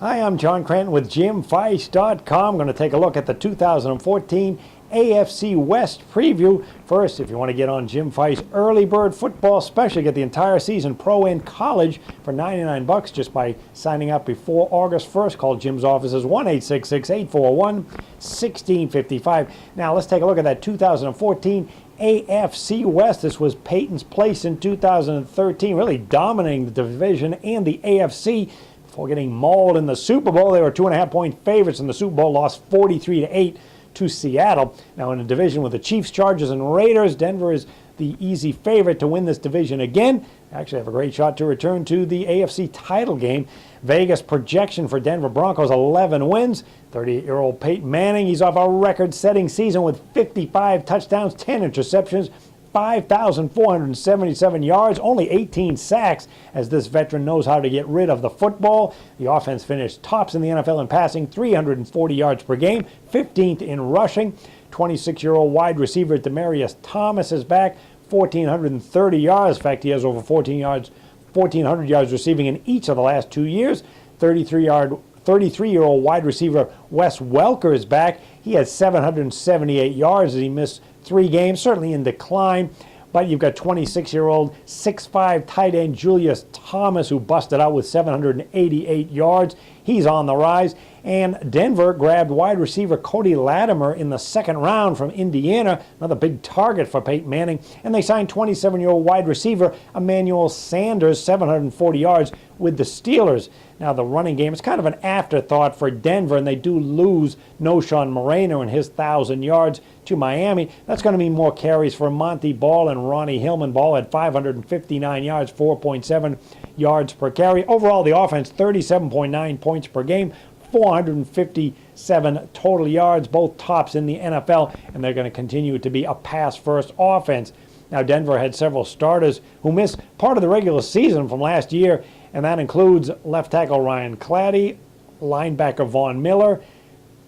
Hi, I'm John Cranton with JimFeist.com. I'm going to take a look at the 2014 AFC West preview. First, if you want to get on Jim Feist Early Bird Football Special, get the entire season, pro and college, for $99 just by signing up before August 1st. Call Jim's offices 1-866-841-1655. Now, let's take a look at that 2014 AFC West. This was Peyton's place in 2013, really dominating the division and the AFC. Before getting mauled in the Super Bowl, they were 2.5-point favorites in the Super Bowl, lost 43-8 to Seattle. Now in a division with the Chiefs, Chargers, and Raiders, Denver is the easy favorite to win this division again. Actually have a great shot to return to the AFC title game. Vegas projection for Denver Broncos, 11 wins. 38-year-old Peyton Manning, he's off a record-setting season with 55 touchdowns, 10 interceptions, 5,477 yards, only 18 sacks, as this veteran knows how to get rid of the football. The offense finished tops in the NFL in passing, 340 yards per game, 15th in rushing. 26-year-old wide receiver Demaryius Thomas is back, 1,430 yards. In fact, he has over 1,400 yards receiving in each of the last 2 years. 33-year-old wide receiver Wes Welker is back. He has 778 yards as he missed 3 games, certainly in decline. But you've got 26-year-old 6'5" tight end Julius Thomas, who busted out with 788 yards. He's on the rise. And Denver grabbed wide receiver Cody Latimer in the second round from Indiana, another big target for Peyton Manning. And they signed 27-year-old wide receiver Emmanuel Sanders, 740 yards with the Steelers. Now, the running game is kind of an afterthought for Denver, and they do lose Noshawn Moreno and his 1,000 yards to Miami. That's going to mean more carries for Monty Ball and Ronnie Hillman. Ball had 559 yards, 4.7 yards per carry. Overall, the offense, 37.9 points per game, 457 total yards, both tops in the NFL, and they're going to continue to be a pass-first offense. Now, Denver had several starters who missed part of the regular season from last year, and that includes left tackle Ryan Clady, linebacker Von Miller,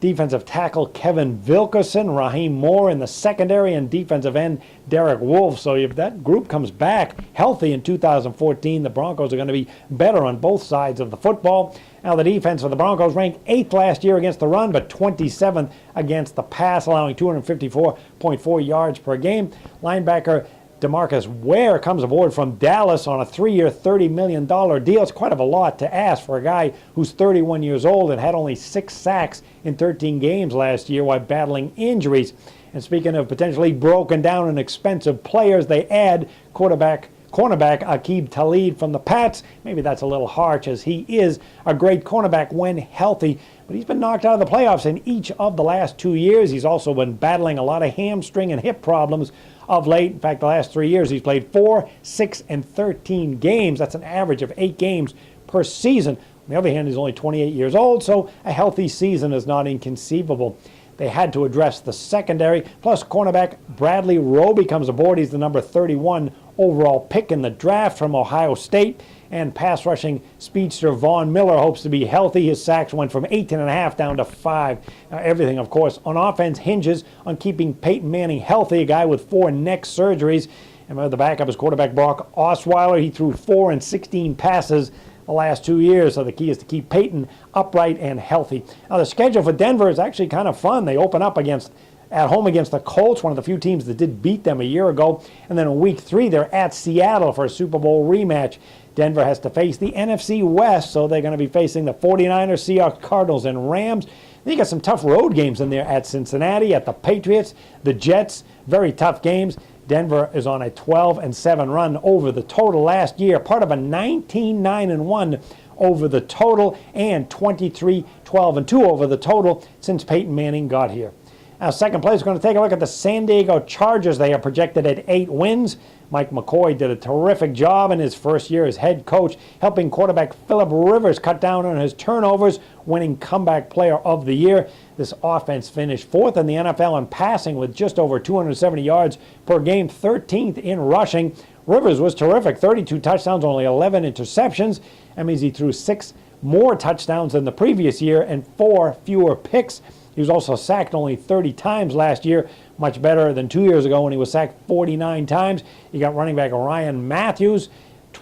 defensive tackle Kevin Wilkerson, Raheem Moore in the secondary, and defensive end Derek Wolfe. So if that group comes back healthy in 2014, the Broncos are going to be better on both sides of the football. Now, the defense for the Broncos ranked 8th last year against the run, but 27th against the pass, allowing 254.4 yards per game. Linebacker DeMarcus Ware comes aboard from Dallas on a 3-year, $30 million deal. It's quite a lot to ask for a guy who's 31 years old and had only 6 sacks in 13 games last year while battling injuries. And speaking of potentially broken down and expensive players, they add cornerback Aqib Talib from the Pats. Maybe that's a little harsh, as he is a great cornerback when healthy, but he's been knocked out of the playoffs in each of the last 2 years. He's also been battling a lot of hamstring and hip problems of late. In fact, the last 3 years he's played 4, 6, and 13 games. That's an average of 8 games per season. On the other hand, he's only 28 years old, so a healthy season is not inconceivable. They had to address the secondary. Plus, cornerback Bradley Roby comes aboard. He's the number 31 overall pick in the draft from Ohio State. And pass rushing speedster Von Miller hopes to be healthy. His sacks went from 18.5 down to 5. Now, everything, of course, on offense hinges on keeping Peyton Manning healthy, a guy with 4 neck surgeries. And the backup is quarterback Brock Osweiler. He threw 4 and 16 passes the last 2 years, so the key is to keep Peyton upright and healthy. Now, the schedule for Denver is actually kind of fun. They open up at home against the Colts, one of the few teams that did beat them a year ago. And then in Week 3, they're at Seattle for a Super Bowl rematch. Denver has to face the NFC West, so they're going to be facing the 49ers, Seahawks, Cardinals, and Rams. Then you got some tough road games in there at Cincinnati, at the Patriots, the Jets. Very tough games. Denver is on a 12-7 run over the total last year, part of a 19-9-1 over the total, and 23-12-2 over the total since Peyton Manning got here. Now, second place, we're going to take a look at the San Diego Chargers. They are projected at 8 wins. Mike McCoy did a terrific job in his first year as head coach, helping quarterback Phillip Rivers cut down on his turnovers, winning comeback player of the year. This offense finished 4th in the NFL in passing with just over 270 yards per game, 13th in rushing. Rivers was terrific, 32 touchdowns, only 11 interceptions. That means he threw 6 more touchdowns than the previous year and 4 fewer picks. He was also sacked only 30 times last year, much better than 2 years ago when he was sacked 49 times. You got running back Ryan Matthews,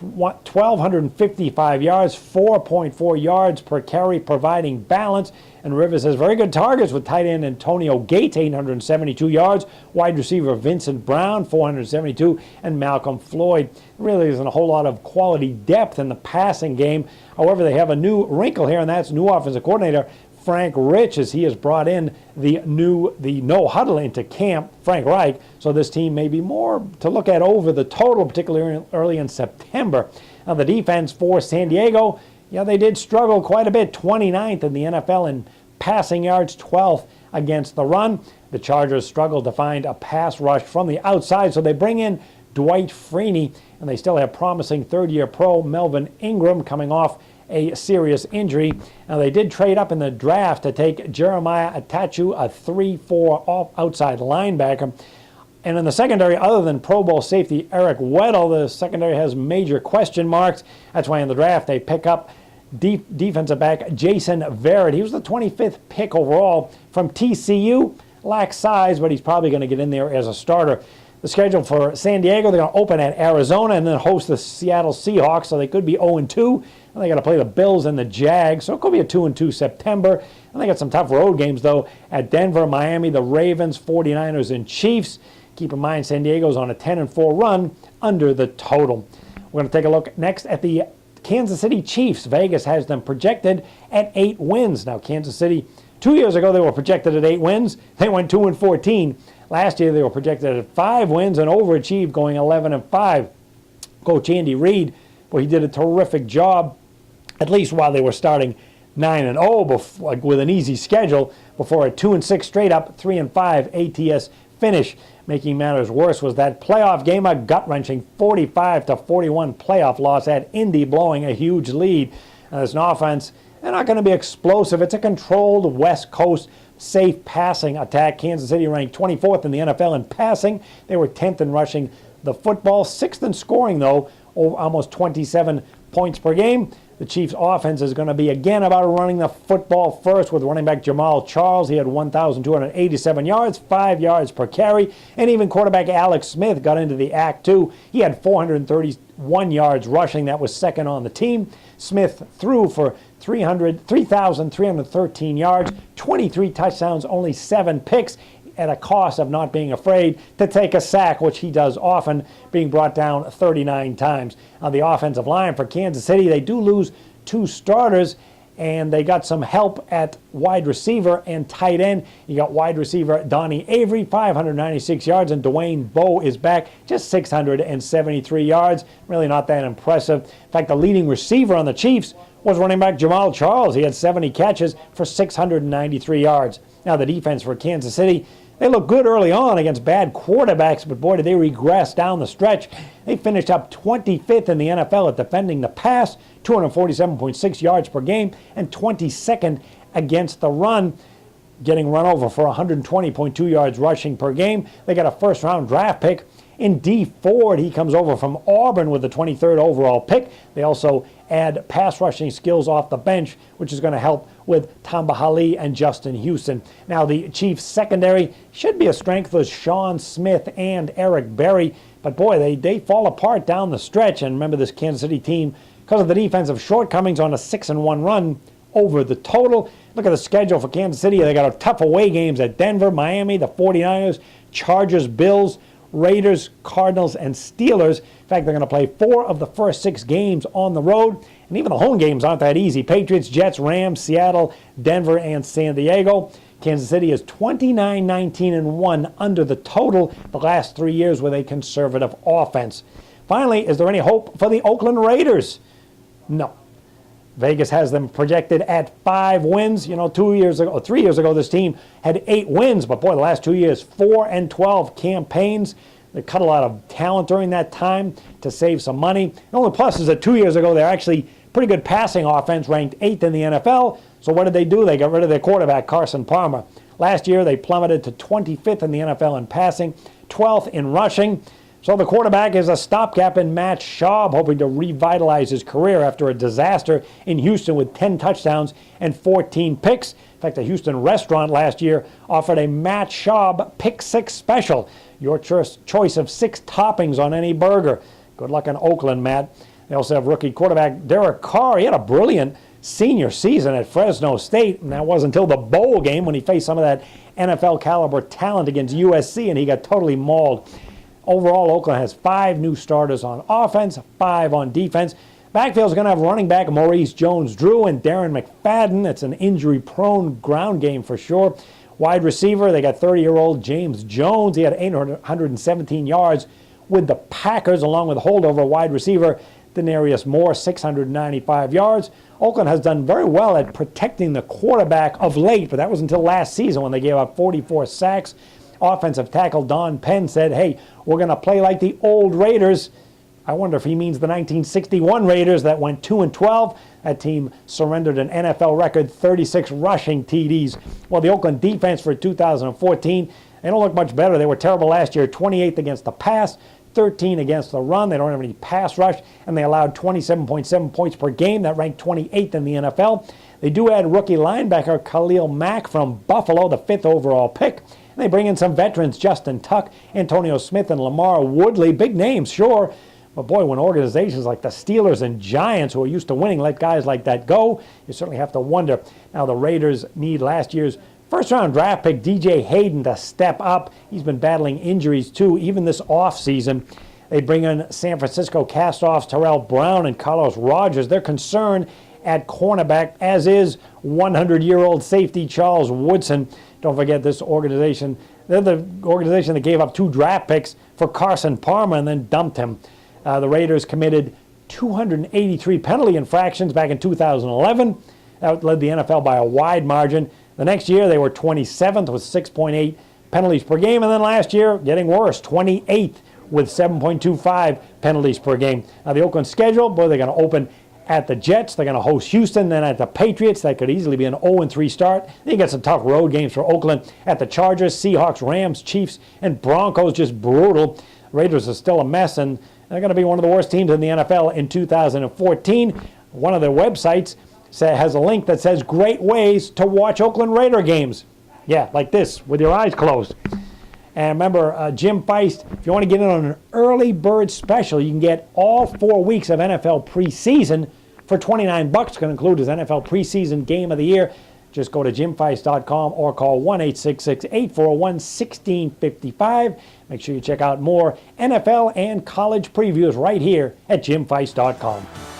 1,255 yards, 4.4 yards per carry, providing balance. And Rivers has very good targets with tight end Antonio Gates, 872 yards, wide receiver Vincent Brown, 472, and Malcolm Floyd. There really isn't a whole lot of quality depth in the passing game. However, they have a new wrinkle here, and that's new offensive coordinator Frank Rich, as he has brought in the no huddle into camp, Frank Reich. So this team may be more to look at over the total, particularly early in September. Now the defense for San Diego, they did struggle quite a bit, 29th in the NFL in passing yards, 12th against the run. The Chargers struggled to find a pass rush from the outside, so they bring in Dwight Freeney, and they still have promising third-year pro Melvin Ingram coming off a serious injury. Now they did trade up in the draft to take Jeremiah Atachu, a 3-4 outside linebacker. And in the secondary, other than Pro Bowl safety Eric Weddle, the secondary has major question marks. That's why in the draft they pick up defensive back Jason Verrett. He was the 25th pick overall from TCU. Lacks size, but he's probably going to get in there as a starter. The schedule for San Diego, they're going to open at Arizona and then host the Seattle Seahawks, so they could be 0-2. And they got to play the Bills and the Jags, so it could be a 2-2 September. And they got some tough road games, though, at Denver, Miami, the Ravens, 49ers, and Chiefs. Keep in mind, San Diego's on a 10-4 run under the total. We're going to take a look next at the Kansas City Chiefs. Vegas has them projected at 8 wins. Now, Kansas City, 2 years ago, they were projected at 8 wins. They went 2-14. Last year, they were projected at 5 wins and overachieved, going 11-5. Coach Andy Reid, well, he did a terrific job, at least while they were starting 9-0 with an easy schedule, before a 2-6 straight up 3-5 ATS finish. Making matters worse was that playoff game, a gut-wrenching 45-41 playoff loss at Indy, blowing a huge lead. Now, there's an offense, they're not going to be explosive. It's a controlled West Coast safe passing attack. Kansas City ranked 24th in the NFL in passing. They were 10th in rushing the football, 6th in scoring, though, over almost 27 points per game. The Chiefs' offense is going to be, again, about running the football first with running back Jamal Charles. He had 1,287 yards, 5 yards per carry. And even quarterback Alex Smith got into the act, too. He had 431 yards rushing. That was second on the team. Smith threw for 3,313 yards, 23 touchdowns, only 7 picks, at a cost of not being afraid to take a sack, which he does often, being brought down 39 times. On the offensive line for Kansas City, they do lose 2 starters, and they got some help at wide receiver and tight end. You got wide receiver Donnie Avery, 596 yards, and Dwayne Bowe is back, just 673 yards. Really not that impressive. In fact, the leading receiver on the Chiefs was running back Jamal Charles. He had 70 catches for 693 yards. Now the defense for Kansas City, they looked good early on against bad quarterbacks, but boy, did they regress down the stretch. They finished up 25th in the NFL at defending the pass, 247.6 yards per game, and 22nd against the run, getting run over for 120.2 yards rushing per game. They got a first-round draft pick in D. Ford. He comes over from Auburn with the 23rd overall pick. They also add pass rushing skills off the bench, which is going to help with Tamba Hali and Justin Houston. Now, the Chiefs' secondary should be a strength with Sean Smith and Eric Berry, but boy, they fall apart down the stretch. And remember, this Kansas City team, because of the defensive shortcomings, on a 6-1 run over the total. Look at the schedule for Kansas City. They got tough away games at Denver, Miami, the 49ers, Chargers, Bills, Raiders, Cardinals, and Steelers. In fact, they're going to play 4 of the first 6 games on the road, and even the home games aren't that easy. Patriots, Jets, Rams, Seattle, Denver, and San Diego. Kansas City is 29-19-1 under the total the last 3 years with a conservative offense. Finally, is there any hope for the Oakland Raiders? No. Vegas has them projected at 5 wins. 3 years ago, this team had 8 wins, but boy, the last 2 years, 4-12 campaigns. They cut a lot of talent during that time to save some money. The only plus is that 2 years ago, they're actually pretty good passing offense, ranked 8th in the NFL. So what did they do? They got rid of their quarterback, Carson Palmer. Last year, they plummeted to 25th in the NFL in passing, 12th in rushing. So the quarterback is a stopgap in Matt Schaub, hoping to revitalize his career after a disaster in Houston with 10 touchdowns and 14 picks. In fact, a Houston restaurant last year offered a Matt Schaub Pick 6 special, your choice of 6 toppings on any burger. Good luck in Oakland, Matt. They also have rookie quarterback Derek Carr. He had a brilliant senior season at Fresno State, and that wasn't until the bowl game when he faced some of that NFL caliber talent against USC, and he got totally mauled. Overall, Oakland has 5 new starters on offense, 5 on defense. Backfield's going to have running back Maurice Jones-Drew and Darren McFadden. It's an injury-prone ground game for sure. Wide receiver, they got 30-year-old James Jones. He had 817 yards with the Packers, along with holdover wide receiver Denarius Moore, 695 yards. Oakland has done very well at protecting the quarterback of late, but that was until last season when they gave up 44 sacks. Offensive tackle Don Penn said, hey, we're going to play like the old Raiders. I wonder if he means the 1961 Raiders that went 2-12. That team surrendered an NFL record 36 rushing TDs. Well, the Oakland defense for 2014, they don't look much better. They were terrible last year, 28th against the pass, 13 against the run. They don't have any pass rush, and they allowed 27.7 points per game. That ranked 28th in the NFL. They do add rookie linebacker Khalil Mack from Buffalo, the 5th overall pick. And they bring in some veterans, Justin Tuck, Antonio Smith, and Lamar Woodley. Big names, sure. But boy, when organizations like the Steelers and Giants, who are used to winning, let guys like that go, you certainly have to wonder. Now the Raiders need last year's first-round draft pick DJ Hayden to step up. He's been battling injuries too, even this offseason. They bring in San Francisco cast-offs Terrell Brown and Carlos Rogers. They're concerned at cornerback, as is 100-year-old safety Charles Woodson. Don't forget this organization. They're the organization that gave up 2 draft picks for Carson Palmer and then dumped him. The Raiders committed 283 penalty infractions back in 2011. That led the NFL by a wide margin. The next year, they were 27th with 6.8 penalties per game. And then last year, getting worse, 28th with 7.25 penalties per game. Now, the Oakland schedule, boy, they're going to open at the Jets. They're going to host Houston, then at the Patriots. That could easily be an 0-3 start. Then you get some tough road games for Oakland at the Chargers, Seahawks, Rams, Chiefs, and Broncos. Just brutal. Raiders are still a mess, and they're going to be one of the worst teams in the NFL in 2014. One of their websites has a link that says great ways to watch Oakland Raider games. Yeah, like this, with your eyes closed. And remember, Jim Feist, if you want to get in on an early bird special, you can get all 4 weeks of NFL preseason for $29. It's going to include his NFL preseason game of the year. Just go to jimfeist.com or call 1-866-841-1655. Make sure you check out more NFL and college previews right here at jimfeist.com.